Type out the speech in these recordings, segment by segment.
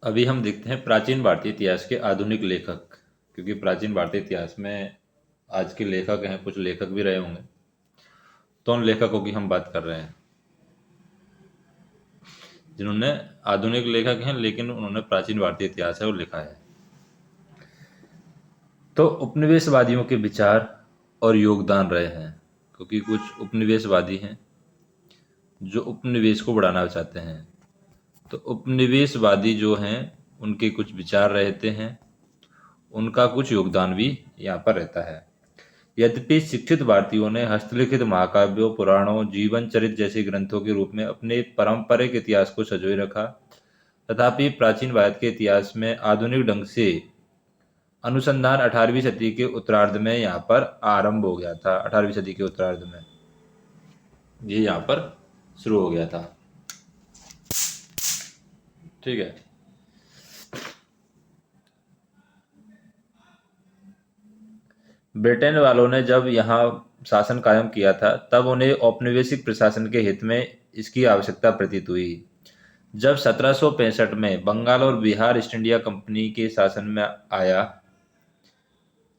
अभी हम देखते हैं प्राचीन भारतीय इतिहास के आधुनिक लेखक, क्योंकि प्राचीन भारतीय इतिहास में आज के लेखक हैं, कुछ लेखक भी रहे होंगे। तो उन लेखकों की हम बात कर रहे हैं जिन्होंने आधुनिक लेखक हैं लेकिन उन्होंने प्राचीन भारतीय इतिहास है वो लिखा है। तो उपनिवेशवादियों के विचार और योगदान रहे हैं, क्योंकि कुछ उपनिवेशवादी हैं जो उपनिवेश को बढ़ाना चाहते हैं। तो उपनिवेशवादी जो हैं उनके कुछ विचार रहते हैं, उनका कुछ योगदान भी यहाँ पर रहता है। यद्यपि शिक्षित भारतीयों ने हस्तलिखित महाकाव्यों, पुराणों, जीवन चरित जैसे ग्रंथों के रूप में अपने पारंपरिक इतिहास को संजोए रखा, तथापि प्राचीन भारत के इतिहास में आधुनिक ढंग से अनुसंधान 18वीं सदी के उत्तरार्ध में यहाँ पर आरंभ हो गया था। 18वीं सदी के उत्तरार्ध में ये यहाँ पर शुरू हो गया था। ठीक है। ब्रिटेन वालों ने जब यहाँ शासन कायम किया था तब उन्हें औपनिवेशिक प्रशासन के हित में इसकी आवश्यकता प्रतीत हुई। जब 1765 में बंगाल और बिहार ईस्ट इंडिया कंपनी के शासन में आया,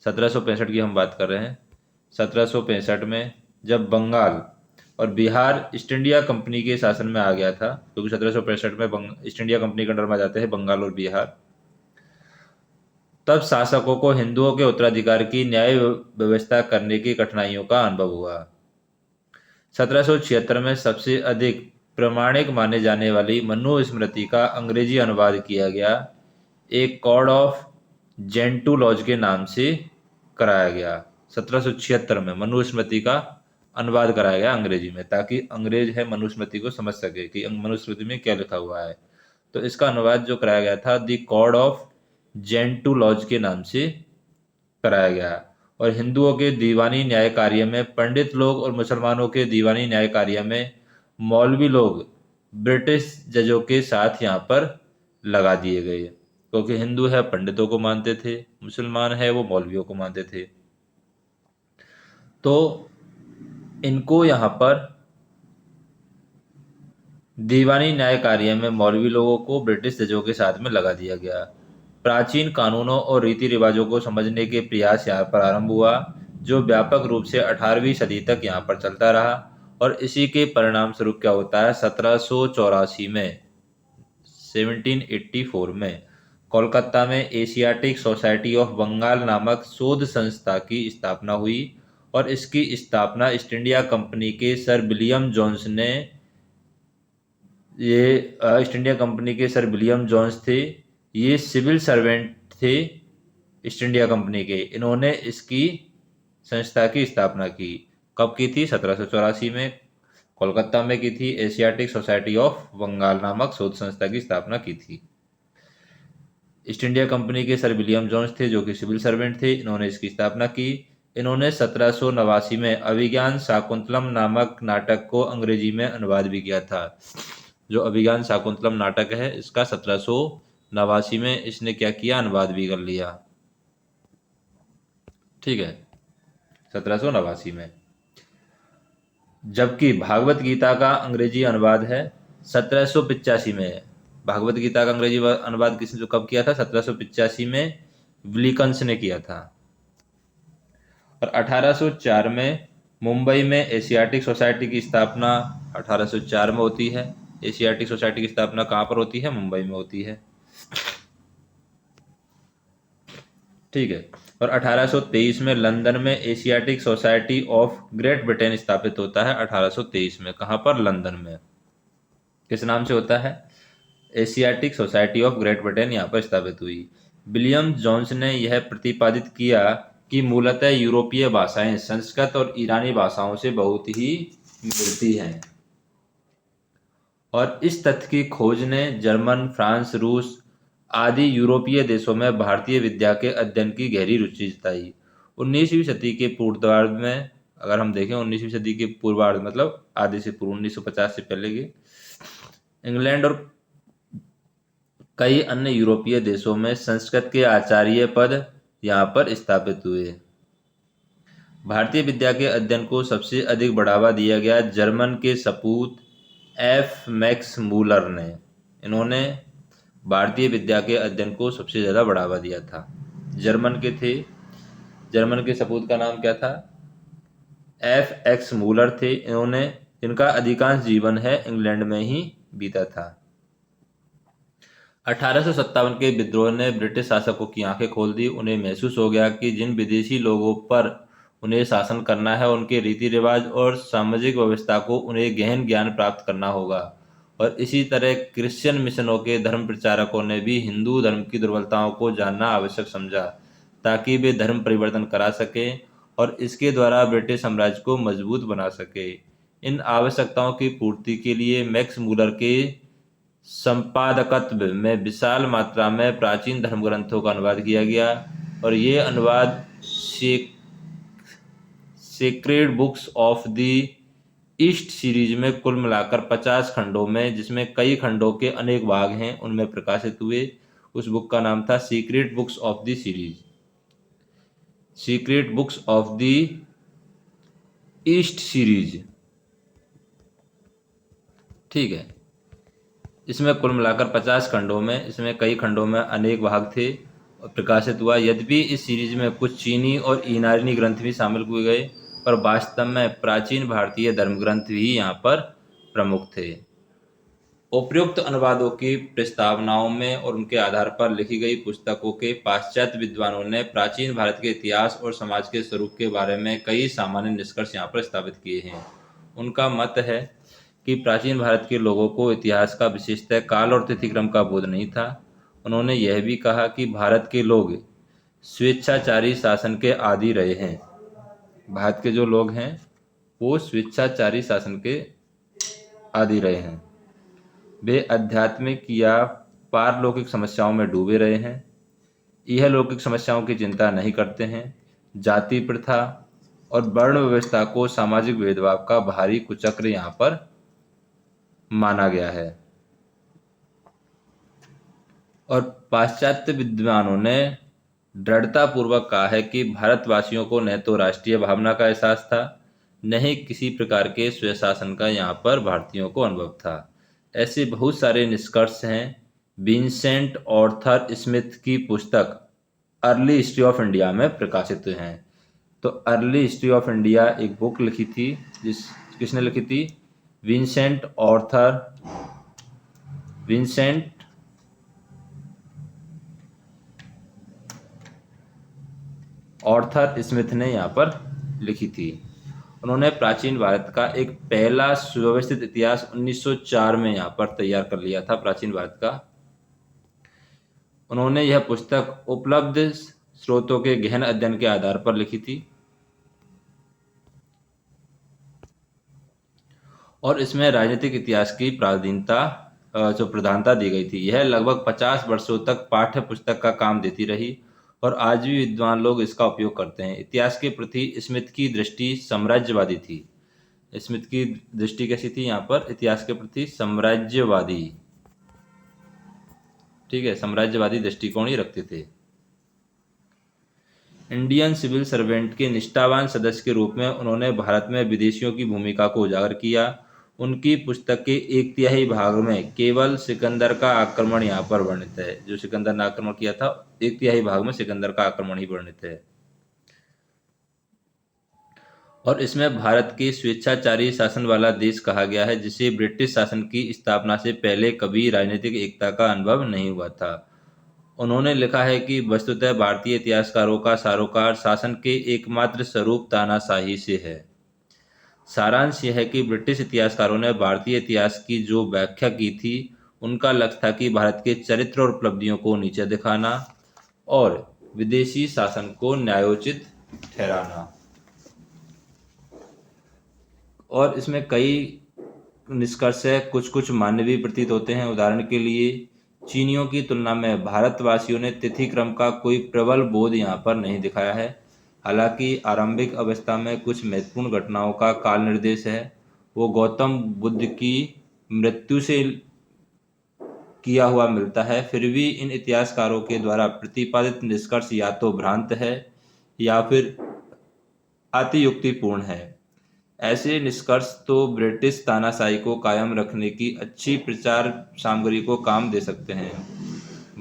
1765 की हम बात कर रहे हैं। 1765 में जब बंगाल और बिहार ईस्ट इंडिया कंपनी के शासन में आ गया था, क्योंकि 1765 में ईस्ट इंडिया कंपनी के अंडर में जाते हैं बंगाल और बिहार, तब शासकों को हिंदुओं के उत्तराधिकार की न्याय व्यवस्था करने की कठिनाइयों का अनुभव हुआ। 1776 में सबसे अधिक प्रामाणिक माने जाने वाली मनुस्मृति का अंग्रेजी अनुवाद किया गया, एक कॉड ऑफ जेंटू लॉज के नाम से कराया गया। 1776 में मनुस्मृति का अनुवाद कराया गया अंग्रेजी में, ताकि अंग्रेज है मनुस्मृति को समझ सके कि मनुस्मृति में क्या लिखा हुआ है। तो इसका अनुवाद जो कराया गया था the code of Gentoo laws के नाम से कराया गया। और हिंदुओं के दीवानी न्याय कार्य में पंडित लोग और मुसलमानों के दीवानी न्याय कार्य में मौलवी लोग ब्रिटिश जजों के साथ यहाँ पर लगा दिए गए, क्योंकि हिंदू है पंडितों को मानते थे, मुसलमान है वो मौलवियों को मानते थे। तो इनको यहाँ पर दीवानी न्याय कार्य में मौलवी लोगों को ब्रिटिश जजों के साथ में लगा दिया गया। प्राचीन कानूनों और रीति रिवाजों को समझने के प्रयास यहाँ पर आरंभ हुआ, जो व्यापक रूप से 18वीं सदी तक यहाँ पर चलता रहा। और इसी के परिणाम स्वरूप क्या होता है, 1784 में 1784 में कोलकाता में एशियाटिक सोसाइटी ऑफ बंगाल नामक शोध संस्था की स्थापना हुई। और इसकी स्थापना ईस्ट इंडिया कंपनी के सर विलियम जोन्स ने ईस्ट इंडिया कंपनी के सर विलियम जोन्स थे। ये सिविल सर्वेंट थे ईस्ट इंडिया कंपनी के। इन्होंने इसकी संस्था की स्थापना की। कब की थी? 1784 में कोलकाता में की थी। एशियाटिक सोसाइटी ऑफ बंगाल नामक शोध संस्था की स्थापना की थी। ईस्ट इंडिया कंपनी के सर विलियम जोन्स थे जो कि सिविल सर्वेंट थे। इन्होंने इसकी स्थापना की। इन्होंने 1789 में अभिज्ञान शाकुंतलम नामक नाटक को अंग्रेजी में अनुवाद भी किया था। जो अभिज्ञान शाकुंतलम नाटक है इसका 1789 में इसने क्या किया, अनुवाद भी कर लिया। ठीक है, 1789 में। जबकि भागवत गीता का अंग्रेजी अनुवाद है 1785 में। भागवत गीता का अंग्रेजी अनुवाद किसने जो कब किया था? 1785 में विलिकंस ने किया था। और 1804 में मुंबई में एशियाटिक सोसाइटी की स्थापना 1804 में होती है। एशियाटिक सोसाइटी की स्थापना कहाँ पर होती है? मुंबई में होती है। ठीक है। और 1823 में लंदन में Asiatic society of great Britain स्थापित होता है। 1823 में कहाँ पर? लंदन में। किस नाम से होता है? Asiatic society of great Britain यहाँ पर स्थापित हुई। विलियम जोन्स ने यह प्रतिपादित किया कि मूलतः यूरोपीय भाषाएं संस्कृत और ईरानी भाषाओं से बहुत ही मिलती हैं। और इस तथ्य की खोज ने जर्मन, फ्रांस, रूस आदि यूरोपीय देशों में भारतीय विद्या के अध्ययन की गहरी रुचि जताई। 19वीं सदी के पूर्वार्ध में, अगर हम देखें 19वीं सदी के पूर्वार्ध मतलब आधे से पूर्व, 1950 से पहले के, इंग्लैंड और कई अन्य यूरोपीय देशों में संस्कृत के आचार्य पद यहाँ पर स्थापित हुए। भारतीय विद्या के अध्ययन को सबसे अधिक बढ़ावा दिया गया जर्मन के सपूत एफ मैक्स मूलर ने। इन्होंने भारतीय विद्या के अध्ययन को सबसे ज़्यादा बढ़ावा दिया था। जर्मन के थे, जर्मन के सपूत का नाम क्या था? F.X. मूलर थे। इनका अधिकांश जीवन है इंग्लैंड में ही बीता था। 1857 के विद्रोह ने ब्रिटिश शासकों की आंखें खोल दी। उन्हें महसूस हो गया कि जिन विदेशी लोगों पर उन्हें शासन करना है, उनके रीति रिवाज और सामाजिक व्यवस्था को उन्हें गहन ज्ञान प्राप्त करना होगा। और इसी तरह क्रिश्चियन मिशनों के धर्म प्रचारकों ने भी हिंदू धर्म की दुर्बलताओं को जानना आवश्यक समझा, ताकि वे धर्म परिवर्तन करा सकें और इसके द्वारा ब्रिटिश साम्राज्य को मजबूत बना सके। इन आवश्यकताओं की पूर्ति के लिए मैक्स मूलर के संपादकत्व में विशाल मात्रा में प्राचीन धर्म ग्रंथों का अनुवाद किया गया और ये अनुवाद sacred books of the east series में कुल मिलाकर 50 खंडों में, जिसमें कई खंडों के अनेक भाग हैं, उनमें प्रकाशित हुए। उस बुक का नाम था secret books of the series, secret books of the east series. ठीक है, इसमें कुल मिलाकर 50 खंडों में, इसमें कई खंडों में अनेक भाग थे और प्रकाशित हुआ। यद्यपि इस सीरीज में कुछ चीनी और ईरानी ग्रंथ भी शामिल हुए गए, पर वास्तव में प्राचीन भारतीय धर्म ग्रंथ ही यहाँ पर प्रमुख थे। उपयुक्त अनुवादों की प्रस्तावनाओं में और उनके आधार पर लिखी गई पुस्तकों के पाश्चात्य विद्वानों ने प्राचीन भारत के इतिहास और समाज के स्वरूप के बारे में कई सामान्य निष्कर्ष यहाँ पर स्थापित किए हैं। उनका मत है कि प्राचीन भारत के लोगों को इतिहास का विशेषतः काल और तिथिक्रम का बोध नहीं था। उन्होंने यह भी कहा कि भारत के लोग स्वेच्छाचारी शासन के आदी रहे हैं। भारत के जो लोग हैं वो स्वेच्छाचारी शासन के आदी रहे हैं। वे आध्यात्मिक या पारलौकिक समस्याओं में डूबे रहे हैं, यह लौकिक समस्याओं की चिंता नहीं करते हैं। जाति प्रथा और वर्ण व्यवस्था को सामाजिक भेदभाव का भारी कुचक्र यहाँ पर माना गया है। और पाश्चात्य विद्वानों ने दृढ़तापूर्वक कहा है कि भारतवासियों को न तो राष्ट्रीय भावना का एहसास था, न ही किसी प्रकार के स्वशासन का यहाँ पर भारतीयों को अनुभव था। ऐसे बहुत सारे निष्कर्ष हैं। विंसेंट ऑर्थर स्मिथ की पुस्तक अर्ली हिस्ट्री ऑफ इंडिया में प्रकाशित हैं। तो अर्ली हिस्ट्री ऑफ इंडिया एक बुक लिखी थी, किसने लिखी थी? विंसेंट ऑर्थर स्मिथ ने यहाँ पर लिखी थी। उन्होंने प्राचीन भारत का एक पहला सुव्यवस्थित इतिहास 1904 में यहाँ पर तैयार कर लिया था, प्राचीन भारत का। उन्होंने यह पुस्तक उपलब्ध स्रोतों के गहन अध्ययन के आधार पर लिखी थी और इसमें राजनीतिक इतिहास की प्रधानता दी गई थी। यह लगभग 50 वर्षों तक पाठ्य पुस्तक का काम देती रही और आज भी विद्वान लोग इसका उपयोग करते हैं। इतिहास के प्रति स्मिथ की दृष्टि साम्राज्यवादी थी। स्मिथ की दृष्टि कैसी थी यहाँ पर? इतिहास के प्रति साम्राज्यवादी, ठीक है, साम्राज्यवादी दृष्टिकोण ही रखते थे। इंडियन सिविल सर्वेंट के निष्ठावान सदस्य के रूप में उन्होंने भारत में विदेशियों की भूमिका को उजागर किया। उनकी पुस्तक के 1/3 भाग में केवल सिकंदर का आक्रमण यहाँ पर वर्णित है। जो सिकंदर ने आक्रमण किया था, 1/3 भाग में सिकंदर का आक्रमण ही वर्णित है। और इसमें भारत के स्वेच्छाचारी शासन वाला देश कहा गया है, जिसे ब्रिटिश शासन की स्थापना से पहले कभी राजनीतिक एकता का अनुभव नहीं हुआ था। उन्होंने लिखा है कि वस्तुतः भारतीय इतिहासकारों का सरोकार शासन के एकमात्र स्वरूप तानाशाही से है। सारांश यह है कि ब्रिटिश इतिहासकारों ने भारतीय इतिहास की जो व्याख्या की थी, उनका लक्ष्य था कि भारत के चरित्र और उपलब्धियों को नीचे दिखाना और विदेशी शासन को न्यायोचित ठहराना। और इसमें कई निष्कर्ष है, कुछ मान्य भी प्रतीत होते हैं। उदाहरण के लिए चीनियों की तुलना में भारतवासियों ने तिथि क्रम का कोई प्रबल बोध यहाँ पर नहीं दिखाया है। हालांकि आरंभिक अवस्था में कुछ महत्वपूर्ण घटनाओं का काल निर्देश है, वो गौतम बुद्ध की मृत्यु से किया हुआ मिलता है। फिर भी इन इतिहासकारों के द्वारा प्रतिपादित निष्कर्ष या तो भ्रांत है या फिर अतियुक्तिपूर्ण है। ऐसे निष्कर्ष तो ब्रिटिश तानाशाही को कायम रखने की अच्छी प्रचार सामग्री को काम दे सकते हैं।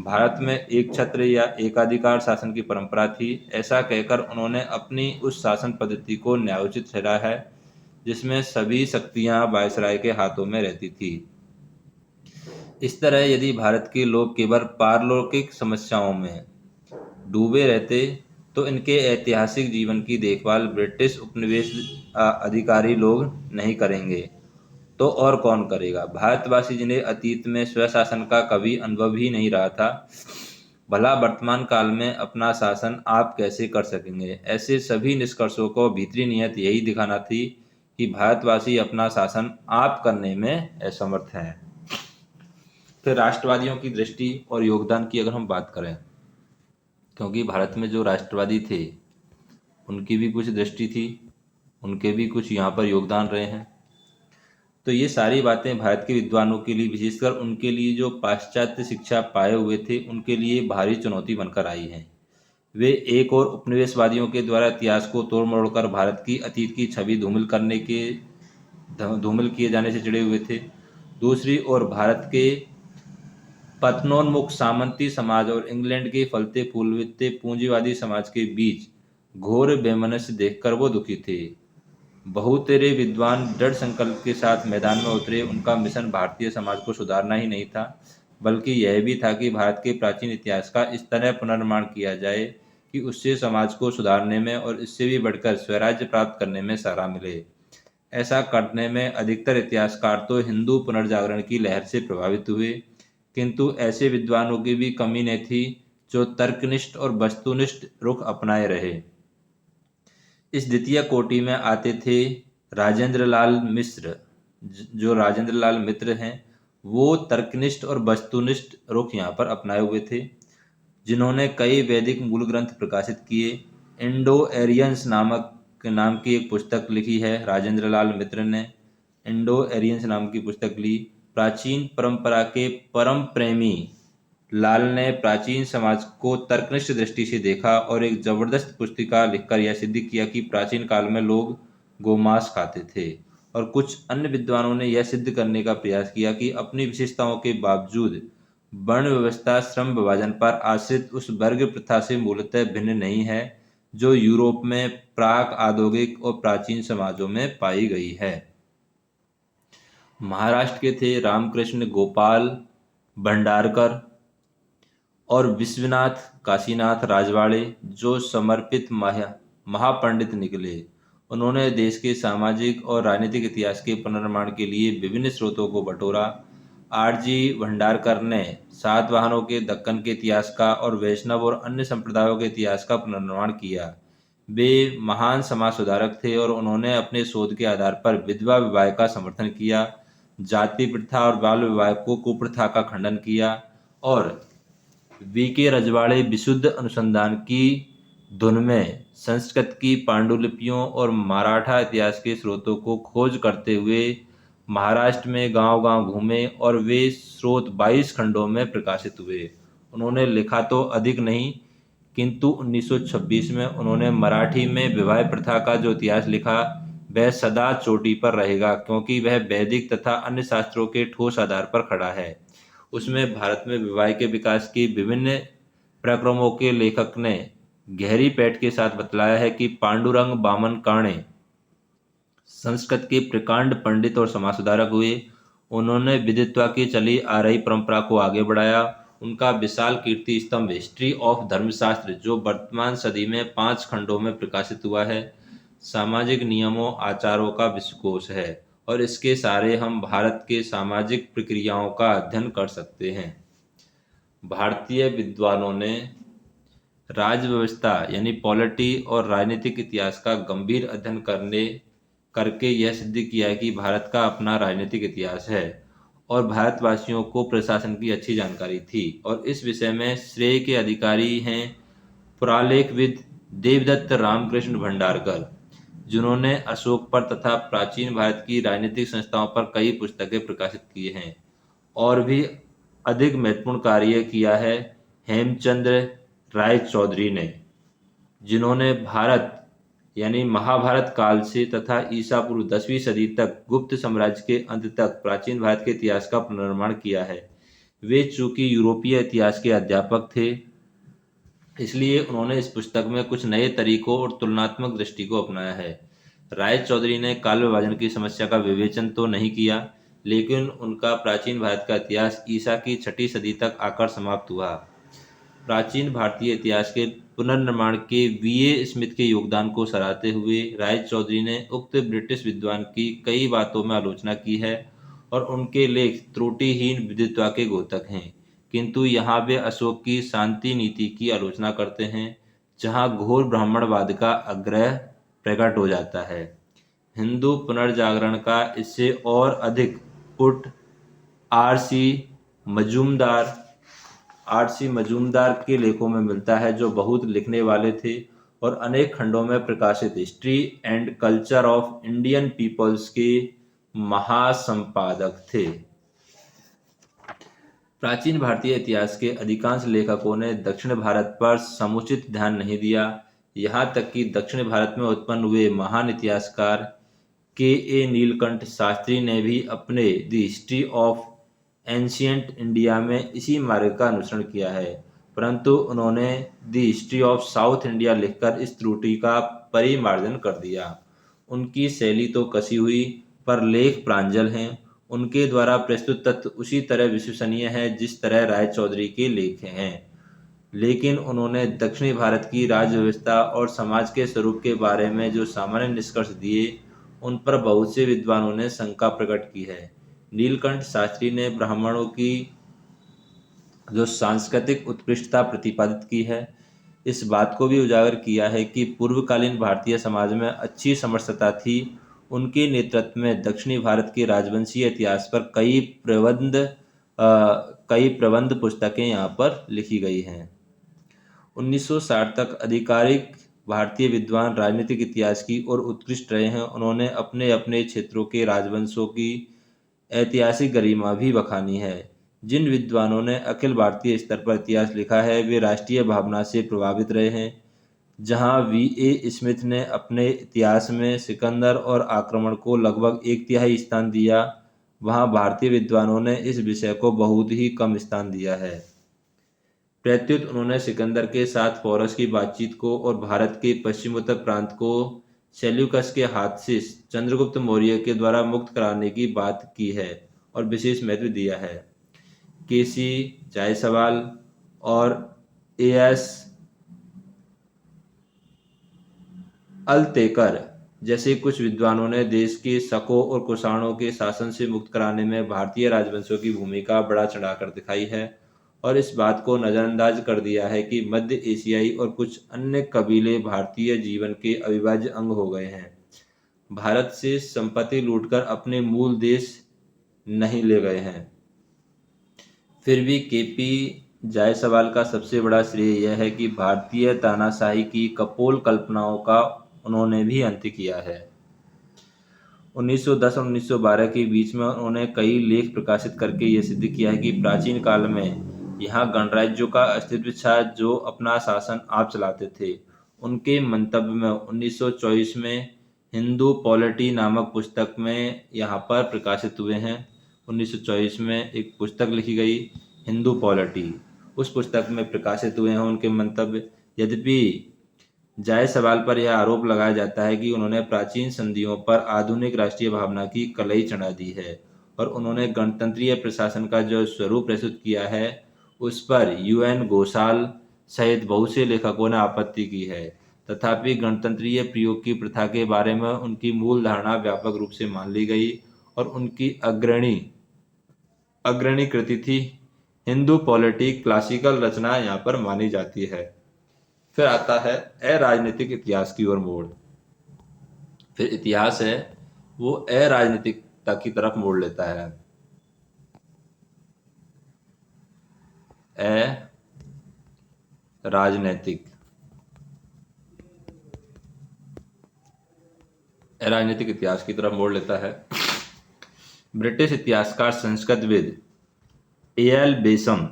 भारत में एक छत्र या एकाधिकार शासन की परंपरा थी। ऐसा कहकर उन्होंने अपनी उस शासन पद्धति को न्यायोचित ठहराया है जिसमें सभी शक्तियां वायसराय के हाथों में रहती थी। इस तरह यदि भारत के लोग केवल पारलौकिक समस्याओं में डूबे रहते तो इनके ऐतिहासिक जीवन की देखभाल ब्रिटिश उपनिवेश अधिकारी लोग नहीं करेंगे तो और कौन करेगा। भारतवासी जिन्हें अतीत में स्वशासन का कभी अनुभव ही नहीं रहा था, भला वर्तमान काल में अपना शासन आप कैसे कर सकेंगे। ऐसे सभी निष्कर्षों को भीतरी नियत यही दिखाना थी कि भारतवासी अपना शासन आप करने में असमर्थ हैं। फिर राष्ट्रवादियों की दृष्टि और योगदान की अगर हम बात करें, क्योंकि भारत में जो राष्ट्रवादी थे उनकी भी कुछ दृष्टि थी, उनके भी कुछ यहाँ पर योगदान रहे हैं। तो ये सारी बातें भारत के विद्वानों के लिए, विशेषकर उनके लिए जो पाश्चात्य शिक्षा पाए हुए थे, उनके लिए भारी चुनौती बनकर आई है। वे एक और उपनिवेशवादियों के द्वारा इतिहास को तोड़ मरोड़कर भारत की अतीत की छवि धूमिल किए जाने से चिड़े हुए थे। दूसरी ओर भारत के पतनोन्मुख सामंती समाज और इंग्लैंड के फलते फूलते पूंजीवादी समाज के बीच घोर वैमनस्य देखकर वो दुखी थे। बहुतेरे विद्वान दृढ़ संकल्प के साथ मैदान में उतरे। उनका मिशन भारतीय समाज को सुधारना ही नहीं था, बल्कि यह भी था कि भारत के प्राचीन इतिहास का इस तरह पुनर्निर्माण किया जाए कि उससे समाज को सुधारने में और इससे भी बढ़कर स्वराज्य प्राप्त करने में सहारा मिले। ऐसा करने में अधिकतर इतिहासकार तो हिंदू पुनर्जागरण की लहर से प्रभावित हुए, किंतु ऐसे विद्वानों की भी कमी न थी जो तर्कनिष्ठ और वस्तुनिष्ठ रुख अपनाए रहे। इस द्वितीय कोटि में आते थे राजेंद्र लाल मिश्र। जो राजेंद्र लाल मित्र हैं वो तर्कनिष्ठ और वस्तुनिष्ठ रुख यहाँ पर अपनाए हुए थे, जिन्होंने कई वैदिक मूल ग्रंथ प्रकाशित किए। इंडो एरियंस नाम की एक पुस्तक लिखी है राजेंद्र लाल मित्र ने। इंडो एरियंस नाम की पुस्तक ली। प्राचीन परंपरा के परम प्रेमी लाल ने प्राचीन समाज को तर्कनिष्ठ दृष्टि से देखा और एक जबरदस्त पुस्तिका लिखकर यह सिद्ध किया कि प्राचीन काल में लोग गोमांस खाते थे। और कुछ अन्य विद्वानों ने यह सिद्ध करने का प्रयास किया कि अपनी विशेषताओं के बावजूद वर्ण व्यवस्था श्रम विभाजन पर आश्रित उस वर्ग प्रथा से मूलतः भिन्न नहीं है जो यूरोप में प्राक औद्योगिक और प्राचीन समाजों में पाई गई है। महाराष्ट्र के थे रामकृष्ण गोपाल भंडारकर और विश्वनाथ काशीनाथ राजवाड़े, जो समर्पित महापंडित निकले। उन्होंने देश के सामाजिक और राजनीतिक इतिहास के पुनर्निर्माण के लिए विभिन्न स्रोतों को बटोरा। आरजी भंडारकर ने सातवाहनों के दक्कन के इतिहास का और वैष्णव और अन्य संप्रदायों के इतिहास का पुनर्निर्माण किया। वे महान समाज सुधारक थे और उन्होंने अपने शोध के आधार पर विधवा विवाह का समर्थन किया, जाति प्रथा और बाल विवाह को कुप्रथा का खंडन किया और वी.के. रजवाड़े विशुद्ध अनुसंधान की धुन में संस्कृत की पांडुलिपियों और मराठा इतिहास के स्रोतों को खोज करते हुए महाराष्ट्र में गांव-गांव घूमे और वे स्रोत 22 खंडों में प्रकाशित हुए। उन्होंने लिखा तो अधिक नहीं, किंतु 1926 में उन्होंने मराठी में विवाह प्रथा का जो इतिहास लिखा वह सदा चोटी पर रहेगा, क्योंकि वह वैदिक तथा अन्य शास्त्रों के ठोस आधार पर खड़ा है। उसमें भारत में विवाह के विकास की विभिन्न प्रक्रमों के लेखक ने गहरी पैठ के साथ बतलाया है कि पांडुरंग बामन काणे संस्कृत के प्रकांड पंडित और समाज सुधारक हुए। उन्होंने विदित्वा की चली आ रही परंपरा को आगे बढ़ाया। उनका विशाल कीर्ति स्तंभ हिस्ट्री ऑफ धर्मशास्त्र, जो वर्तमान सदी में 5 खंडों में प्रकाशित हुआ है, सामाजिक नियमों आचारों का विश्वकोश है और इसके सारे हम भारत के सामाजिक प्रक्रियाओं का अध्ययन कर सकते हैं। भारतीय विद्वानों ने राज व्यवस्था यानी पॉलिटी और राजनीतिक इतिहास का गंभीर अध्ययन करके यह सिद्ध किया है कि भारत का अपना राजनीतिक इतिहास है और भारतवासियों को प्रशासन की अच्छी जानकारी थी। और इस विषय में श्रेय के अधिकारी हैं पुरालेखविद देवदत्त रामकृष्ण भंडारकर, जिन्होंने अशोक पर तथा प्राचीन भारत की राजनीतिक संस्थाओं पर कई पुस्तकें प्रकाशित की हैं। और भी अधिक महत्वपूर्ण कार्य किया है हेमचंद्र राय चौधरी ने, जिन्होंने भारत यानी महाभारत काल से तथा ईसा पूर्व 10वीं सदी तक गुप्त साम्राज्य के अंत तक प्राचीन भारत के इतिहास का पुनर्निर्माण किया है। वे चूंकि यूरोपीय इतिहास के अध्यापक थे, इसलिए उन्होंने इस पुस्तक में कुछ नए तरीकों और तुलनात्मक दृष्टि को अपनाया है। राय चौधरी ने काल विभाजन की समस्या का विवेचन तो नहीं किया, लेकिन उनका प्राचीन भारत का इतिहास ईसा की 6वीं सदी तक आकर समाप्त हुआ। प्राचीन भारतीय इतिहास के पुनर्निर्माण के वीए स्मिथ के योगदान को सराहते हुए राय चौधरी ने उक्त ब्रिटिश विद्वान की कई बातों में आलोचना की है और उनके लेख त्रुटिहीन विद्वता के द्योतक हैं, किंतु यहाँ वे अशोक की शांति नीति की आलोचना करते हैं, जहाँ घोर ब्राह्मणवाद का आग्रह प्रकट हो जाता है। हिंदू पुनर्जागरण का इससे और अधिक पुट आर मजूमदार सी मजूमदार के लेखों में मिलता है, जो बहुत लिखने वाले थे और अनेक खंडों में प्रकाशित history and culture of Indian peoples के महासंपादक थे। प्राचीन भारतीय इतिहास के अधिकांश लेखकों ने दक्षिण भारत पर समुचित ध्यान नहीं दिया। यहाँ तक कि दक्षिण भारत में उत्पन्न हुए महान इतिहासकार के नीलकंठ शास्त्री ने भी अपने the history of ancient India में इसी मार्ग का अनुसरण किया है, परंतु उन्होंने the history of south India लिखकर इस त्रुटि का परिमार्जन कर दिया। उनकी शैली तो कसी हुई, पर लेख प्रांजल हैं। उनके द्वारा प्रस्तुत तथ्य उसी तरह विश्वसनीय है जिस तरह राय चौधरी के लेख हैं, लेकिन उन्होंने दक्षिणी भारत की राज्य व्यवस्था और समाज के स्वरूप के बारे में जो सामान्य निष्कर्ष दिए, उन पर बहुत से विद्वानों ने शंका प्रकट की है। नीलकंठ शास्त्री ने ब्राह्मणों की जो सांस्कृतिक उत्कृष्टता प्रतिपादित की है, इस बात को भी उजागर किया है कि पूर्वकालीन भारतीय समाज में अच्छी समरसता थी। उनके नेतृत्व में दक्षिणी भारत के राजवंशीय इतिहास पर कई प्रबंध पुस्तकें यहाँ पर लिखी गई हैं। 1960 तक आधिकारिक भारतीय विद्वान राजनीतिक इतिहास की ओर उत्कृष्ट रहे हैं। उन्होंने अपने अपने क्षेत्रों के राजवंशों की ऐतिहासिक गरिमा भी बखानी है। जिन विद्वानों ने अखिल भारतीय स्तर पर इतिहास लिखा है, वे राष्ट्रीय भावना से प्रभावित रहे हैं। जहां वी.ए. स्मिथ ने अपने इतिहास में सिकंदर और आक्रमण को लगभग 1/3 स्थान दिया, वहां भारतीय विद्वानों ने इस विषय को बहुत ही कम स्थान दिया है। प्रत्युत उन्होंने सिकंदर के साथ पोरस की बातचीत को और भारत के पश्चिमोत्तर प्रांत को सेल्यूकस के हाथ से चंद्रगुप्त मौर्य के द्वारा मुक्त कराने की बात की है और विशेष महत्व दिया है। केसी जायसवाल और ए.एस. अल्तेकर जैसे कुछ विद्वानों ने देश के शकों और कुषाणों के शासन से मुक्त कराने में भारतीय राजवंशों की भूमिका बढ़ा चढ़ाकर दिखाई है और इस बात को नजरअंदाज कर दिया है कि मध्य एशियाई और कुछ अन्य कबीले भारतीय जीवन के अविभाज्य अंग हो गए हैं। भारत से संपत्ति लूटकर अपने मूल देश नहीं ले गए हैं। फिर भी केपी जायसवाल का सबसे बड़ा श्रेय यह है कि भारतीय तानाशाही की कपोल कल्पनाओं का उन्होंने भी अंत किया है। 1910 और 1912 के बीच में उन्होंने कई लेख प्रकाशित करके यह सिद्ध किया है कि प्राचीन काल में यहाँ गणराज्यों का अस्तित्व था जो अपना शासन आप चलाते थे। उनके मंतव्य में 1924 में हिंदू पॉलिटी नामक पुस्तक में यहाँ पर प्रकाशित हुए हैं। 1924 में एक पुस्तक लिखी गई हिंदू पॉलिटी, उस पुस्तक में प्रकाशित हुए हैं उनके मंतव्य। यद्यपि जायसवाल पर यह आरोप लगाया जाता है कि उन्होंने प्राचीन संधियों पर आधुनिक राष्ट्रीय भावना की कलई चढ़ा दी है और उन्होंने गणतंत्रीय प्रशासन का जो स्वरूप प्रस्तुत किया है उस पर यूएन घोषाल सहित बहुत से लेखकों ने आपत्ति की है। तथापि गणतंत्रीय प्रयोग की प्रथा के बारे में उनकी मूल धारणा व्यापक रूप से मान ली गई और उनकी अग्रणी कृति थी हिंदू पॉलिटी क्लासिकल रचना यहाँ पर मानी जाती है। फिर आता है अराजनीतिक इतिहास की ओर मोड़। फिर इतिहास है वो अराजनीतिकता की तरफ मोड़ लेता है। अराजनीतिक इतिहास की तरफ मोड़ लेता है। ब्रिटिश इतिहासकार संस्कृतविद ए.एल. बेसम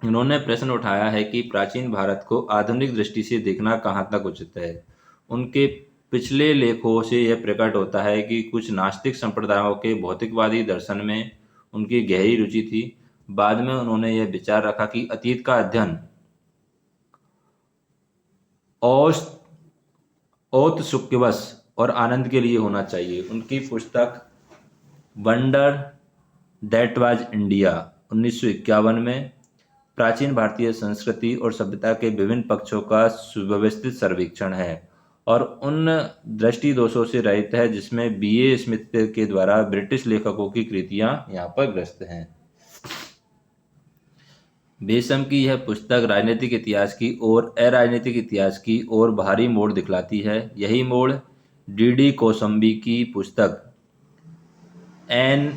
उन्होंने प्रश्न उठाया है कि प्राचीन भारत को आधुनिक दृष्टि से देखना कहाँ तक उचित है। उनके पिछले लेखों से यह प्रकट होता है कि कुछ नास्तिक संप्रदायों के भौतिकवादी दर्शन में उनकी गहरी रुचि थी। बाद में उन्होंने यह विचार रखा कि अतीत का अध्ययन औत्सुक्यवश और आनंद के लिए होना चाहिए। उनकी पुस्तक वंडर दैट वाज इंडिया 1951 में प्राचीन भारतीय संस्कृति और सभ्यता के विभिन्न पक्षों का सुव्यवस्थित सर्वेक्षण है और उन दृष्टि दोषों से रहित है जिसमें B.A. स्मिथ के द्वारा ब्रिटिश लेखकों की कृतियां यहाँ पर ग्रस्त हैं। बेसम की यह पुस्तक राजनीतिक इतिहास की और अराजनीतिक इतिहास की ओर भारी मोड़ दिखलाती है। यही मोड़ D.D. कोसम्बी की पुस्तक an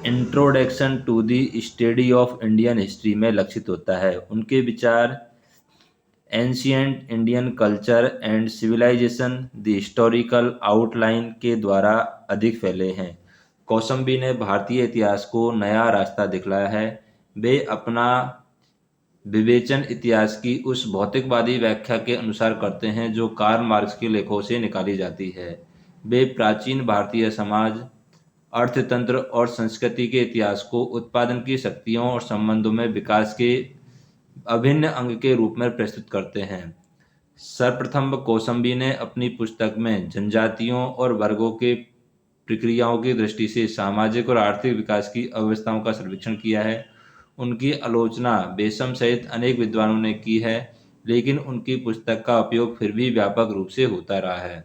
introduction to the study of Indian history में लक्षित होता है। उनके विचार ancient Indian culture and civilisation the historical outline के द्वारा अधिक फैले हैं। कौसम्बी ने भारतीय इतिहास को नया रास्ता दिखलाया है। वे अपना विवेचन इतिहास की उस भौतिकवादी व्याख्या के अनुसार करते हैं जो कार्ल मार्क्स के लेखों से निकाली जाती है। वे प्राचीन भारतीय समाज, अर्थतंत्र और संस्कृति के इतिहास को उत्पादन की शक्तियों और संबंधों में विकास के अभिन्न अंग के रूप में प्रस्तुत करते हैं। सर्वप्रथम कौसम्बी ने अपनी पुस्तक में जनजातियों और वर्गों के प्रक्रियाओं की दृष्टि से सामाजिक और आर्थिक विकास की अवस्थाओं का सर्वेक्षण किया है। उनकी आलोचना बेसम सहित अनेक विद्वानों ने की है, लेकिन उनकी पुस्तक का उपयोग फिर भी व्यापक रूप से होता रहा है।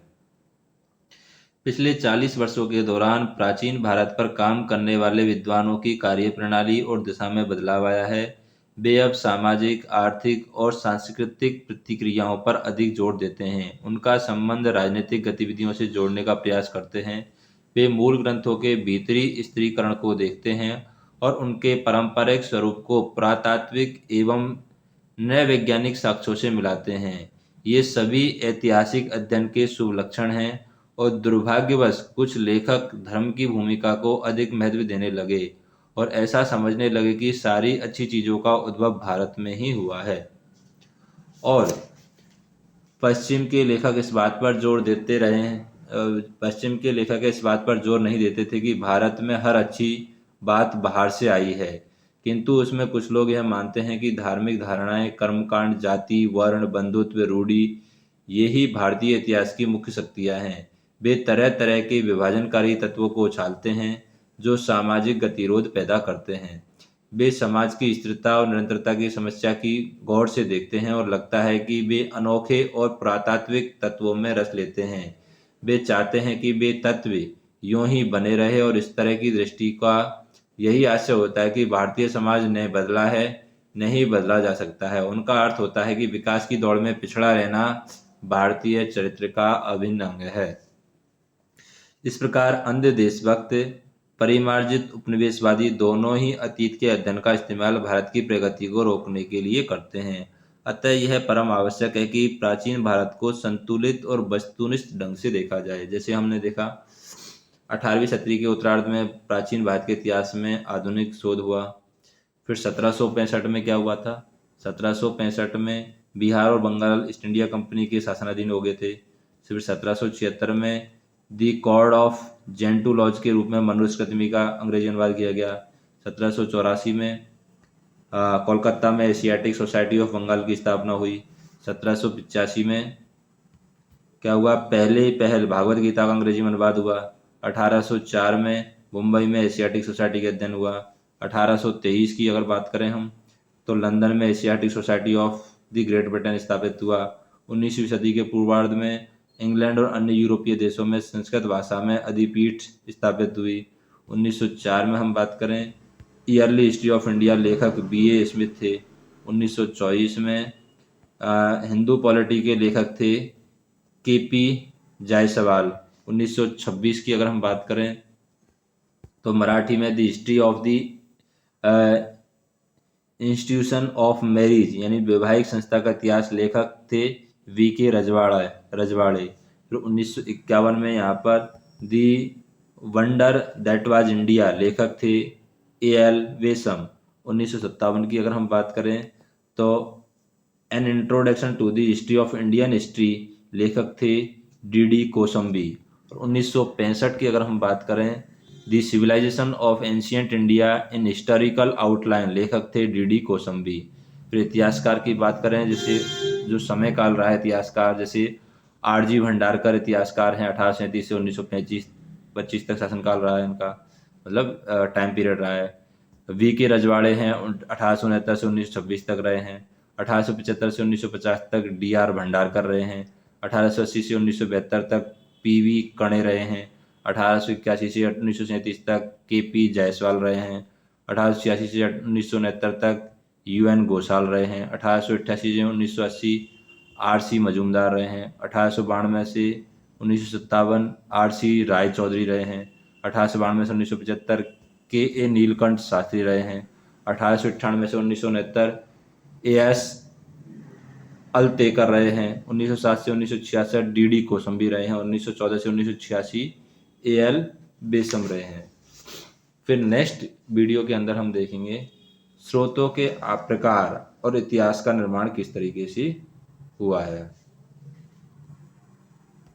पिछले 40 वर्षों के दौरान प्राचीन भारत पर काम करने वाले विद्वानों की कार्यप्रणाली और दिशा में बदलाव आया है। वे अब सामाजिक, आर्थिक और सांस्कृतिक प्रतिक्रियाओं पर अधिक जोर देते हैं। उनका संबंध राजनीतिक गतिविधियों से जोड़ने का प्रयास करते हैं। वे मूल ग्रंथों के भीतरी स्त्रीकरण को देखते हैं और उनके पारंपरिक स्वरूप को पुरातात्विक एवं नैवैज्ञानिक साक्ष्यों से मिलाते हैं। ये सभी ऐतिहासिक अध्ययन के शुभ लक्षण हैं और दुर्भाग्यवश कुछ लेखक धर्म की भूमिका को अधिक महत्व देने लगे और ऐसा समझने लगे कि सारी अच्छी चीज़ों का उद्भव भारत में ही हुआ है। और पश्चिम के लेखक इस बात पर जोर देते रहे हैं, पश्चिम के लेखक इस बात पर जोर नहीं देते थे कि भारत में हर अच्छी बात बाहर से आई है, किंतु उसमें कुछ लोग यह मानते हैं कि धार्मिक धारणाएं, कर्मकांड, जाति, वर्ण, बंधुत्व, रूढ़ि यही भारतीय इतिहास की मुख्य शक्तियां हैं। वे तरह तरह के विभाजनकारी तत्वों को उछालते हैं जो सामाजिक गतिरोध पैदा करते हैं। वे समाज की स्थिरता और निरंतरता की समस्या की गौर से देखते हैं और लगता है कि वे अनोखे और पुरातात्विक तत्वों में रस लेते हैं। वे चाहते हैं कि वे तत्व यूं ही बने रहे और इस तरह की दृष्टि का यही आशय होता है कि भारतीय समाज नहीं बदला है, नहीं बदला जा सकता है। उनका अर्थ होता है कि विकास की दौड़ में पिछड़ा रहना भारतीय चरित्र का अभिन्न अंग है। इस प्रकार अंध देशभक्त, परिमार्जित उपनिवेशवादी दोनों ही अतीत के अध्ययन का इस्तेमाल भारत की प्रगति को रोकने के लिए करते हैं। अतः यह परम आवश्यक है कि प्राचीन भारत को संतुलित और वस्तुनिष्ठ ढंग से देखा जाए। जैसे हमने देखा 18वीं सदी के उत्तरार्ध में प्राचीन भारत के इतिहास में आधुनिक शोध हुआ। फिर 1765 में क्या हुआ था? 1765 में बिहार और बंगाल ईस्ट इंडिया कंपनी के शासनाधीन हो गए थे। फिर 1776 में दी कॉड ऑफ जेंटू लॉज के रूप में मनुस्मृति का अंग्रेजी अनुवाद किया गया। 1784 में कोलकाता में एशियाटिक सोसाइटी ऑफ बंगाल की स्थापना हुई। 1785 में क्या हुआ? पहल भागवत गीता का अंग्रेजी में अनुवाद हुआ। 1804 में मुंबई में एशियाटिक सोसाइटी का अध्ययन हुआ। 1823 की अगर बात करें हम तो लंदन में Asiatic society of the great Britain स्थापित हुआ। 19वीं सदी के पूर्वार्ध में इंग्लैंड और अन्य यूरोपीय देशों में संस्कृत भाषा में अधिपीठ स्थापित हुई। 1904 में हम बात करें ईयरली हिस्ट्री ऑफ इंडिया लेखक B.A. स्मिथ थे। 1924 में हिंदू पॉलिटी के लेखक थे K.P. जायसवाल। 1926 की अगर हम बात करें तो मराठी में the history of the institution of marriage यानी वैवाहिक संस्था का इतिहास लेखक थे V.K. रजवाड़े। फिर 1951 में यहाँ पर दी वंडर दैट वाज इंडिया लेखक थे A.L. वेसम। 1957 की अगर हम बात करें तो an introduction to the history of Indian history लेखक थे D.D. कोसम्बी। और 1965 की अगर हम बात करें the civilisation of ancient India in historical outline, लेखक थे डी कोसम्बी। फिर इतिहासकार की बात करें, जैसे जो समय काल रहा है इतिहासकार, जैसे आरजी भंडारकर इतिहासकार हैं, 1837 से 1925 तक शासनकाल रहा है इनका, मतलब टाइम पीरियड रहा है। वी के रजवाड़े हैं, 1869 से 1926 तक रहे हैं। 1875 से 1950 तक डी आर भंडारकर रहे हैं। 1880 से 1972 तक पी वी कणे रहे हैं। 1881 से 1937 तक के पी जायसवाल रहे हैं। 1886 से 1969 तक यू एन घोषाल रहे हैं। 1888 से 1980 आर सी मजूमदार रहे हैं। 1892 से 1957 आर सी राय चौधरी रहे हैं। 1892 से 1975 के ए नीलकंठ शास्त्री रहे हैं। 1898 से 1969 ए एस अलतेकर रहे हैं। 1907 से 1966 डी कोसम्बी रहे हैं। 1914 से 1986 ए एल बेसम रहे हैं। फिर नेक्स्ट वीडियो के अंदर हम देखेंगे स्रोतों के प्रकार और इतिहास का निर्माण किस तरीके से हुआ है।